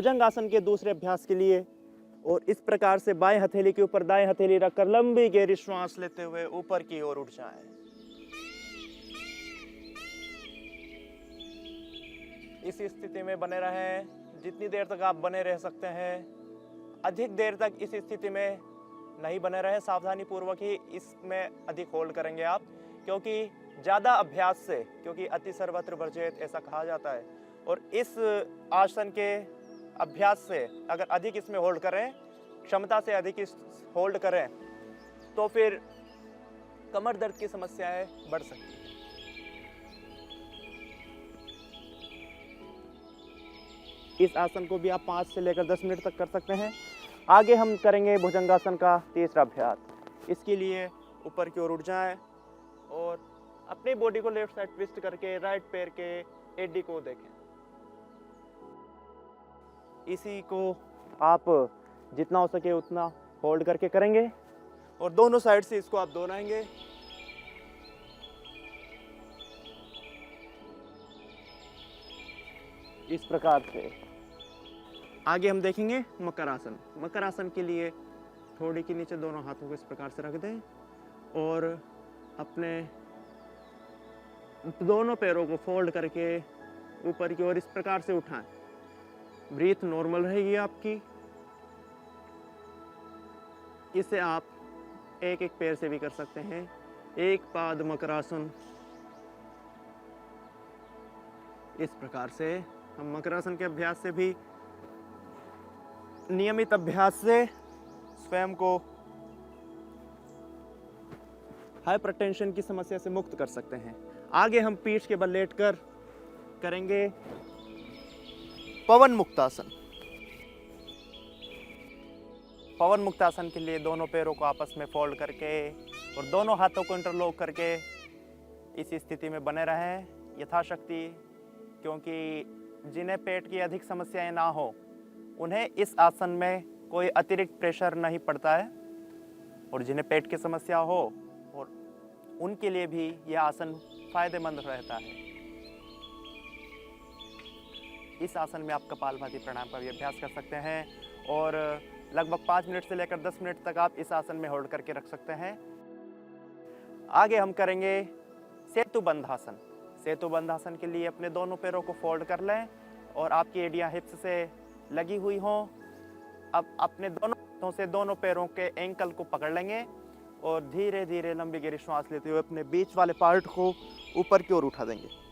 भुजंग आसन के दूसरे अभ्यास के लिए। और इस प्रकार से बाएं हथेली के ऊपर दाएं हथेली रखकर लंबी गहरी श्वास लेते हुए ऊपर की ओर उठ जाएं। इसी स्थिति में बने रहें जितनी देर तक आप बने रह सकते हैं। अधिक देर तक इस स्थिति में नहीं बने रहे, सावधानी पूर्वक ही इसमें अधिक होल्ड करेंगे आप, क्योंकि ज़्यादा अभ्यास से, क्योंकि अति सर्वत्र वर्जेत ऐसा कहा जाता है, और इस आसन के अभ्यास से अगर अधिक इसमें होल्ड करें, क्षमता से अधिक इस होल्ड करें, तो फिर कमर दर्द की समस्याएं बढ़ सकती हैं। इस आसन को भी आप 5 से लेकर 10 मिनट तक कर सकते हैं। आगे हम करेंगे भुजंगासन का तीसरा अभ्यास। इसके लिए ऊपर की ओर उठ जाएं और अपनी बॉडी को लेफ्ट साइड ट्विस्ट करके राइट पैर के एडी को देखें। इसी को आप जितना हो सके उतना होल्ड करके करेंगे और दोनों साइड से इसको आप दोहराएंगे। इस प्रकार से आगे हम देखेंगे मकर आसन। मकर आसन के लिए थोड़ी के नीचे दोनों हाथों को इस प्रकार से रख दें और अपने दोनों पैरों को फोल्ड करके ऊपर की ओर इस प्रकार से उठाएं। ब्रीथ नॉर्मल रहेगी आपकी। इसे आप एक एक पैर से भी कर सकते हैं। एक पाद मकरासन। इस प्रकार से हम मकरासन के अभ्यास से भी, नियमित अभ्यास से स्वयं को हाइपरटेंशन की समस्या से मुक्त कर सकते हैं। आगे हम पीठ के बल लेटकर करेंगे पवन मुक्तासन। पवन मुक्तासन के लिए दोनों पैरों को आपस में फोल्ड करके और दोनों हाथों को इंटरलॉक करके इस स्थिति में बने रहें यथाशक्ति, क्योंकि जिन्हें पेट की अधिक समस्याएं ना हो उन्हें इस आसन में कोई अतिरिक्त प्रेशर नहीं पड़ता है, और जिन्हें पेट की समस्या हो और उनके लिए भी यह आसन फायदेमंद रहता है। इस आसन में आप कपालभाति प्राणायाम का भी अभ्यास कर सकते हैं और लगभग 5 मिनट से लेकर 10 मिनट तक आप इस आसन में होल्ड करके रख सकते हैं। आगे हम करेंगे सेतु बंधासन। सेतु बंधासन के लिए अपने दोनों पैरों को फोल्ड कर लें और आपकी एड़ियां हिप्स से लगी हुई हों। अब अपने दोनों हाथों से दोनों पैरों के एंकल को पकड़ लेंगे और धीरे धीरे लंबी गहरी श्वास लेते हुए अपने बीच वाले पार्ट को ऊपर की ओर उठा देंगे।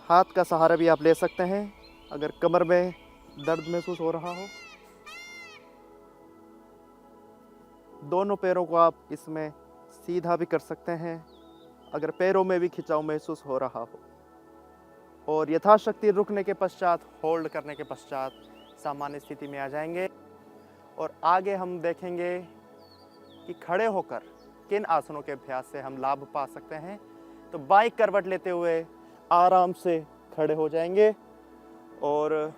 हाथ का सहारा भी आप ले सकते हैं अगर कमर में दर्द महसूस हो रहा हो। दोनों पैरों को आप इसमें सीधा भी कर सकते हैं अगर पैरों में भी खिंचाव महसूस हो रहा हो, और यथाशक्ति रुकने के पश्चात, होल्ड करने के पश्चात सामान्य स्थिति में आ जाएंगे। और आगे हम देखेंगे कि खड़े होकर किन आसनों के अभ्यास से हम लाभ पा सकते हैं। तो बाएं करवट लेते हुए आराम से खड़े हो जाएंगे और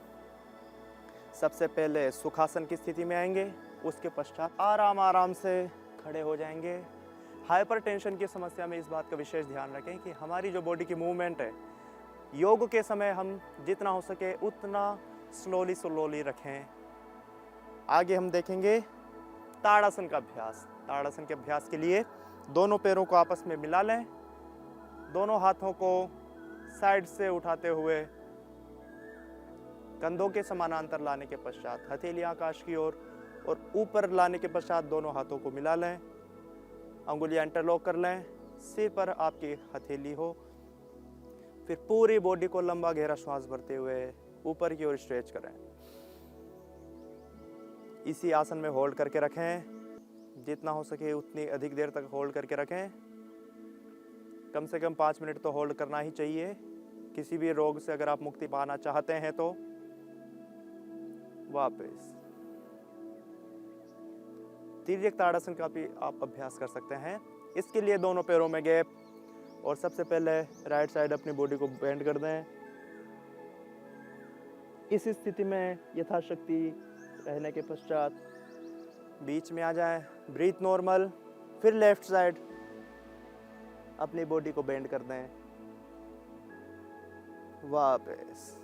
सबसे पहले सुखासन की स्थिति में आएंगे। उसके पश्चात आराम से खड़े हो जाएंगे। हाइपरटेंशन की समस्या में इस बात का विशेष ध्यान रखें कि हमारी जो बॉडी की मूवमेंट है, योग के समय हम जितना हो सके उतना स्लोली रखें। आगे हम देखेंगे ताड़ासन का अभ्यास। ताड़ासन के अभ्यास के लिए दोनों पैरों को आपस में मिला लें, दोनों हाथों को साइड से उठाते हुए कंधों के समानांतर लाने के पश्चात हथेलियां आकाश की ओर और ऊपर लाने के पश्चात दोनों हाथों को मिला लें, अंगुलियां इंटरलॉक कर लें, सिर पर आपकी हथेली हो। फिर पूरी बॉडी को लंबा गहरा श्वास भरते हुए ऊपर की ओर स्ट्रेच करें। इसी आसन में होल्ड करके रखें, जितना हो सके उतनी अधिक देर तक होल्ड करके रखें। कम से कम 5 मिनट तो होल्ड करना ही चाहिए। किसी भी रोग से अगर आप मुक्ति पाना चाहते हैं तो वापस तिर्यक ताड़ासन का भी आप अभ्यास कर सकते हैं। इसके लिए दोनों पैरों में गैप, और सबसे पहले राइट साइड अपनी बॉडी को बेंड कर दें। इस स्थिति में यथाशक्ति रहने के पश्चात बीच में आ जाएं, ब्रीथ नॉर्मल। फिर लेफ्ट साइड अपनी बॉडी को बेंड कर दें, वापस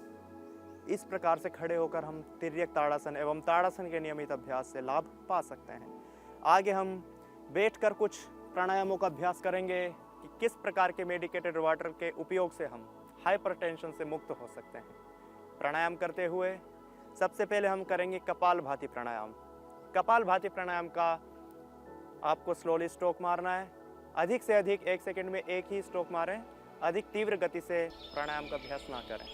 इस प्रकार से खड़े होकर हम तिर्यक ताड़ासन एवं ताड़ासन के नियमित अभ्यास से लाभ पा सकते हैं। आगे हम बैठकर कुछ प्राणायामों का अभ्यास करेंगे कि किस प्रकार के मेडिकेटेड वाटर के उपयोग से हम हाइपरटेंशन से मुक्त हो सकते हैं। प्राणायाम करते हुए सबसे पहले हम करेंगे कपालभाति प्राणायाम। कपालभाति प्राणायाम का आपको स्लोली स्ट्रोक मारना है। अधिक से अधिक 1 सेकंड में एक ही स्ट्रोक मारें। अधिक तीव्र गति से प्राणायाम का अभ्यास ना करें।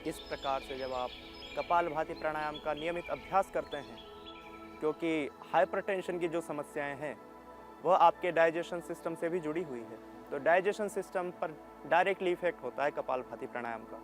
इस प्रकार से जब आप कपालभाति प्राणायाम का नियमित अभ्यास करते हैं, क्योंकि हाइपरटेंशन की जो समस्याएं हैं वह आपके डाइजेशन सिस्टम से भी जुड़ी हुई है, तो डाइजेशन सिस्टम पर डायरेक्टली इफेक्ट होता है कपालभाति प्राणायाम का।